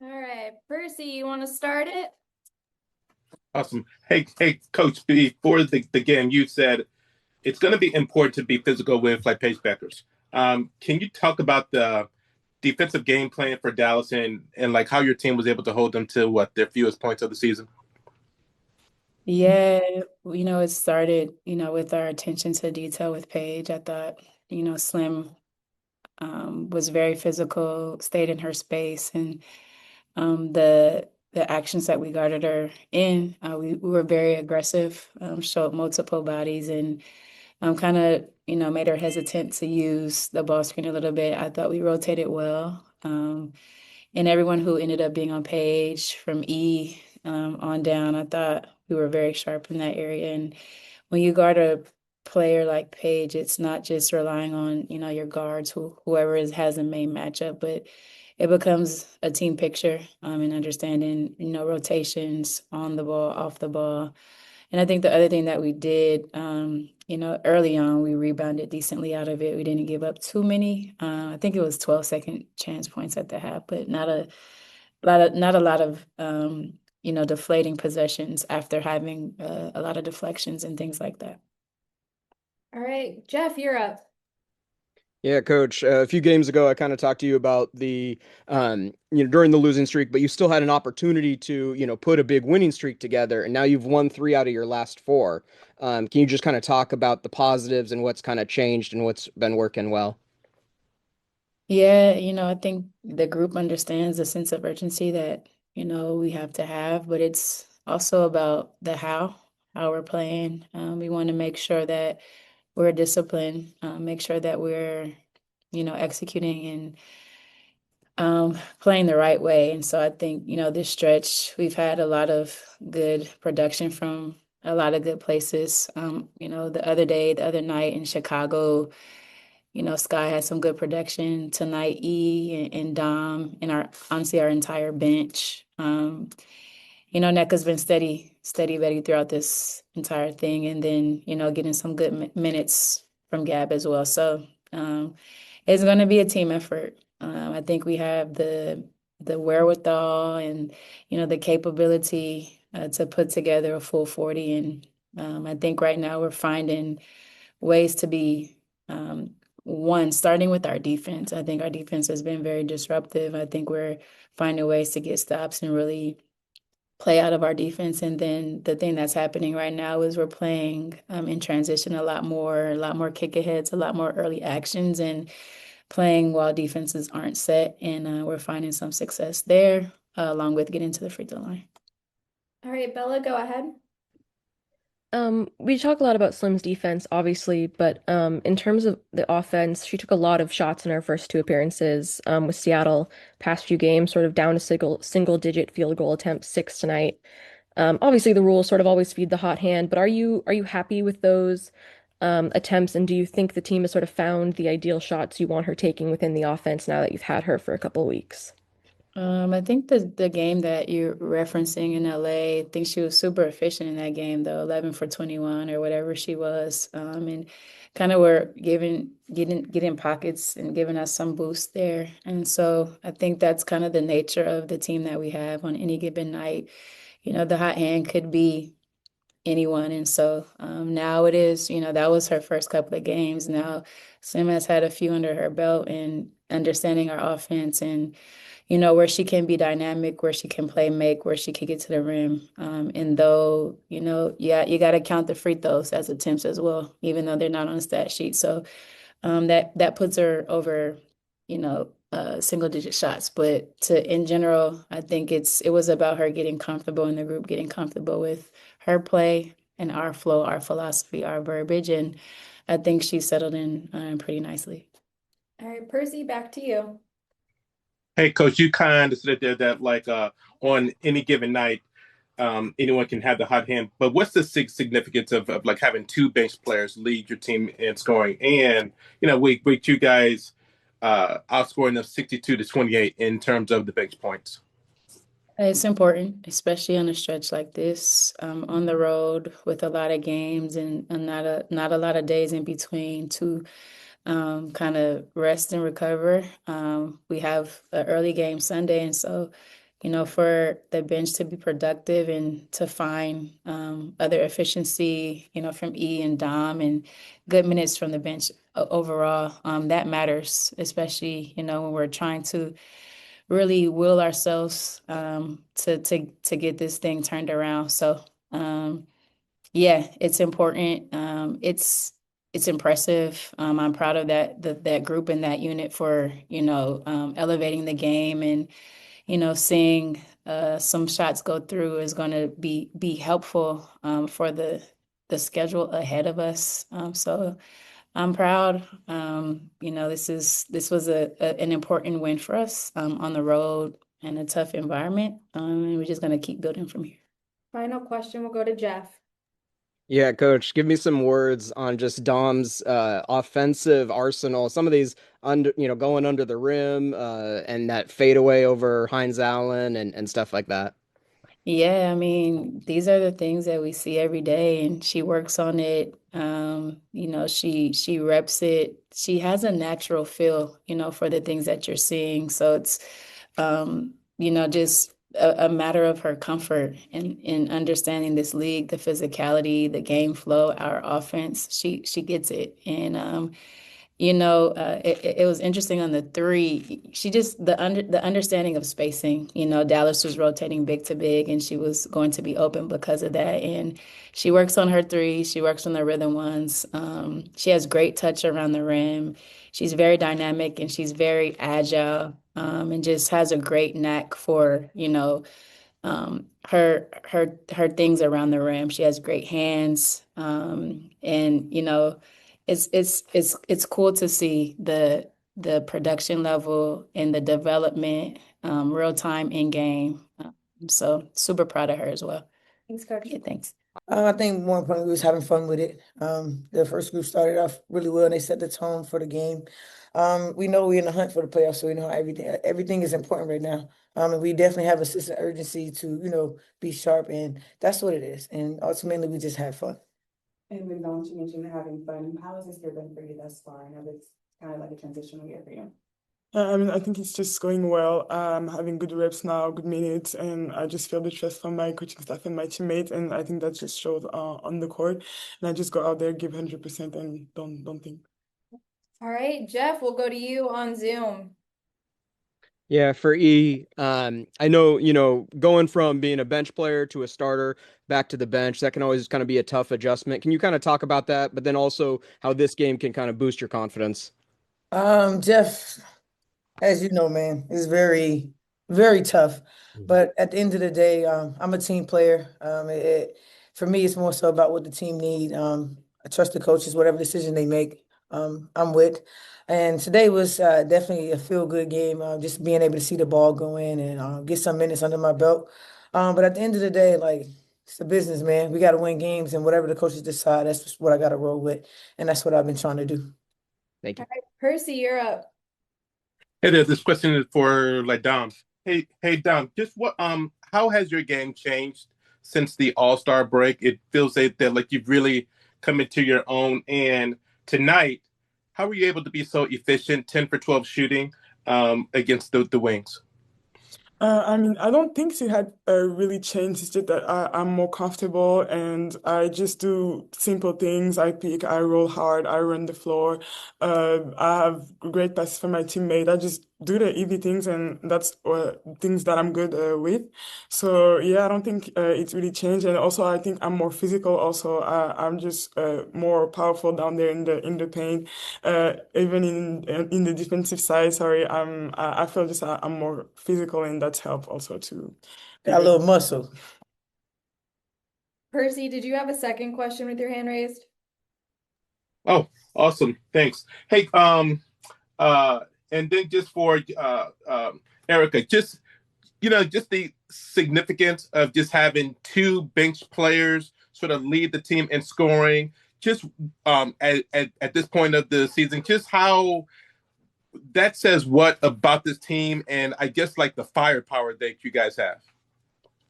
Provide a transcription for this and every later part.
All right, Percy, you want to start it? Awesome. Hey, Coach, before the game, you said it's going to be important to be physical with like pace backers. Can you talk about the defensive game plan for Dallas and like how your team was able to hold them to what their fewest points of the season? Yeah, it started, with our attention to detail with Paige. I thought, Slim was very physical, stayed in her space, and the actions that we guarded her in, we were very aggressive, showed multiple bodies, and kind of, made her hesitant to use the ball screen a little bit. I thought we rotated well. And everyone who ended up being on Page from E on down, I thought we were very sharp in that area. And when you guard a player like Page, it's not just relying on, your guards, whoever has the main matchup, but it becomes a team picture, and understanding, rotations on the ball, off the ball. And I think the other thing that we did, early on, we rebounded decently out of it. We didn't give up too many. I think it was 12 second chance points at the half, but not a lot of, deflating possessions after having a lot of deflections and things like that. All right, Jeff, you're up. Yeah, coach. A few games ago, I kind of talked to you about during the losing streak, but you still had an opportunity to, put a big winning streak together, and now you've won three out of your last four. Can you just kind of talk about the positives and what's kind of changed and what's been working well? Yeah, I think the group understands the sense of urgency that, we have to have, but it's also about the how we're playing. We want to make sure that we're disciplined, make sure that we're, executing and playing the right way. And so I think, this stretch, we've had a lot of good production from a lot of good places. The other night in Chicago, Sky had some good production tonight. And Dom, and our honestly our entire bench. Neka's been steady Betty throughout this entire thing, and then getting some good minutes from Gab as well. So it's going to be a team effort. I think we have the wherewithal and the capability to put together a full 40, and I think right now we're finding ways to be one, starting with our defense. I think our defense has been very disruptive. I think we're finding ways to get stops and really play out of our defense. And then the thing that's happening right now is we're playing in transition a lot more kick aheads, a lot more early actions, and playing while defenses aren't set. And we're finding some success there, along with getting to the free throw line. All right, Bella, go ahead. We talk a lot about Slim's defense, obviously, but in terms of the offense, she took a lot of shots in her first two appearances with Seattle. Past few games, sort of down to single digit field goal attempts, six tonight. Obviously, the rules sort of always feed the hot hand, but are you happy with those attempts? And do you think the team has sort of found the ideal shots you want her taking within the offense now that you've had her for a couple of weeks? I think the game that you're referencing in LA, I think she was super efficient in that game, though, 11 for 21 or whatever she was. And kind of were getting pockets and giving us some boost there. And so I think that's kind of the nature of the team that we have on any given night. The hot hand could be anyone. And so now it is, that was her first couple of games. Now Sim has had a few under her belt and understanding our offense and where she can be dynamic, where she can play make, where she can get to the rim. And though, yeah, you got to count the free throws as attempts as well, even though they're not on the stat sheet. So that puts her over, single digit shots. But in general, I think it was about her getting comfortable in the group, getting comfortable with her play and our flow, our philosophy, our verbiage. And I think she settled in pretty nicely. All right, Percy, back to you. Hey, Coach, you kind of said there that like on any given night, anyone can have the hot hand. But what's the significance of like having two bench players lead your team in scoring, and with you guys outscoring them 62-28 in terms of the bench points? It's important, especially on a stretch like this, on the road with a lot of games and not a lot of days in between to kind of rest and recover. We have an early game Sunday, and so, for the bench to be productive and to find other efficiency, from E and Dom and good minutes from the bench overall. That matters, especially, when we're trying to really will ourselves to get this thing turned around. So yeah, it's important. It's impressive. I'm proud of that group and that unit for, elevating the game and, seeing some shots go through is going to be helpful for the schedule ahead of us. So I'm proud. This was an important win for us on the road in a tough environment. And we're just going to keep building from here. Final question will go to Jeff. Yeah, coach, give me some words on just Dom's offensive arsenal. Some of these going under the rim and that fadeaway over Heinz Allen and stuff like that. Yeah, I mean, these are the things that we see every day, and she works on it. She reps it. She has a natural feel, for the things that you're seeing. So it's, just a matter of her comfort and in understanding this league, the physicality, the game flow, our offense. She gets it, and it was interesting on the three. She just the understanding of spacing. Dallas was rotating big to big, and she was going to be open because of that. And she works on her three. She works on the rhythm ones. She has great touch around the rim. She's very dynamic and she's very agile. And just has a great knack for her things around the rim. She has great hands. And it's cool to see the production level and the development real time in game. So super proud of her as well. Thanks, Coach. Yeah, thanks. I think more importantly, we was having fun with it. The first group started off really well and they set the tone for the game. We know we're in the hunt for the playoffs, so we know everything is important right now. And we definitely have a sense of urgency to, be sharp, and that's what it is. And ultimately, we just had fun. And then Dawn, you mentioned having fun. How has this year been for you thus far? I know it's kind of like a transitional year for you. I think it's just going well. Having good reps now, good minutes, and I just feel the trust from my coaching staff and my teammates, and I think that just shows on the court. And I just go out there, give 100%, and don't think. All right, Jeff, we'll go to you on Zoom. Yeah, for E, I know, going from being a bench player to a starter back to the bench, that can always kind of be a tough adjustment. Can you kind of talk about that, but then also how this game can kind of boost your confidence? Jeff, as you know, man, is very, very tough. But at the end of the day, I'm a team player. For me, it's more so about what the team need. I trust the coaches, whatever decision they make, I'm with. And today was definitely a feel-good game, just being able to see the ball go in and get some minutes under my belt. But at the end of the day, like, it's the business, man. We got to win games, and whatever the coaches decide, that's just what I got to roll with. And that's what I've been trying to do. Thank you. All right, Percy, you're up. Hey there, this question is for Dom. Hey Dom, just how has your game changed since the All-Star break? It feels that like you've really come into your own. And tonight, how were you able to be so efficient, 10 for 12 shooting against the Wings? I don't think it had really changed. It's just that I'm more comfortable and I just do simple things. I pick, I roll hard, I run the floor. I have great passes for my teammate. I just do the easy things, and that's things that I'm good with. So yeah, I don't think it's really changed. And also, I think I'm more physical. Also, I'm just more powerful down there in the paint. Even in the defensive side, sorry, I feel just I'm more physical, and that's helped also to be Got a better. little muscle. Percy, did you have a second question with your hand raised? Oh, awesome. Thanks. Hey, and then just for Erica, just the significance of just having two bench players sort of lead the team in scoring. Just at this point of the season, just how that says what about this team, and I guess like the firepower that you guys have.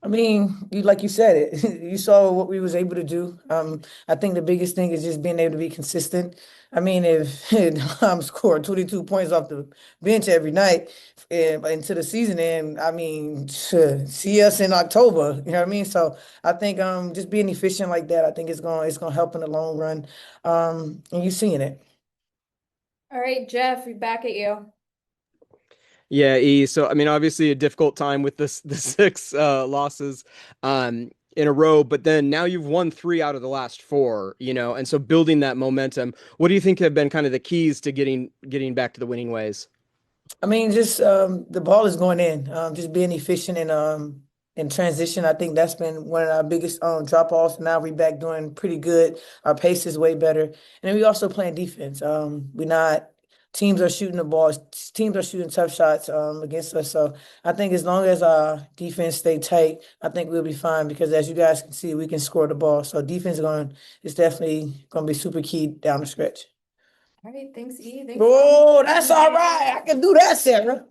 I mean, like you said it. You saw what we was able to do. I think the biggest thing is just being able to be consistent. I mean, if I'm scoring 22 points off the bench every night into the season, and I mean, see us in October. You know what I mean? So I think just being efficient like that, I think it's gonna help in the long run. And you're seeing it. All right, Jeff, we're back at you. Yeah, E. So I mean, obviously a difficult time with this the six losses in a row, but then now you've won three out of the last four, and so building that momentum. What do you think have been kind of the keys to getting back to the winning ways? I mean, just the ball is going in. Just being efficient and in transition. I think that's been one of our biggest drop offs. Now we're back doing pretty good. Our pace is way better, and then we also playing defense. We not teams are shooting the ball. Teams are shooting tough shots against us. So I think as long as our defense stay tight, I think we'll be fine. Because as you guys can see, we can score the ball. So defense is definitely going to be super key down the stretch. All right, thanks, E. Thanks, Oh, that's all right. I can do that, Sarah.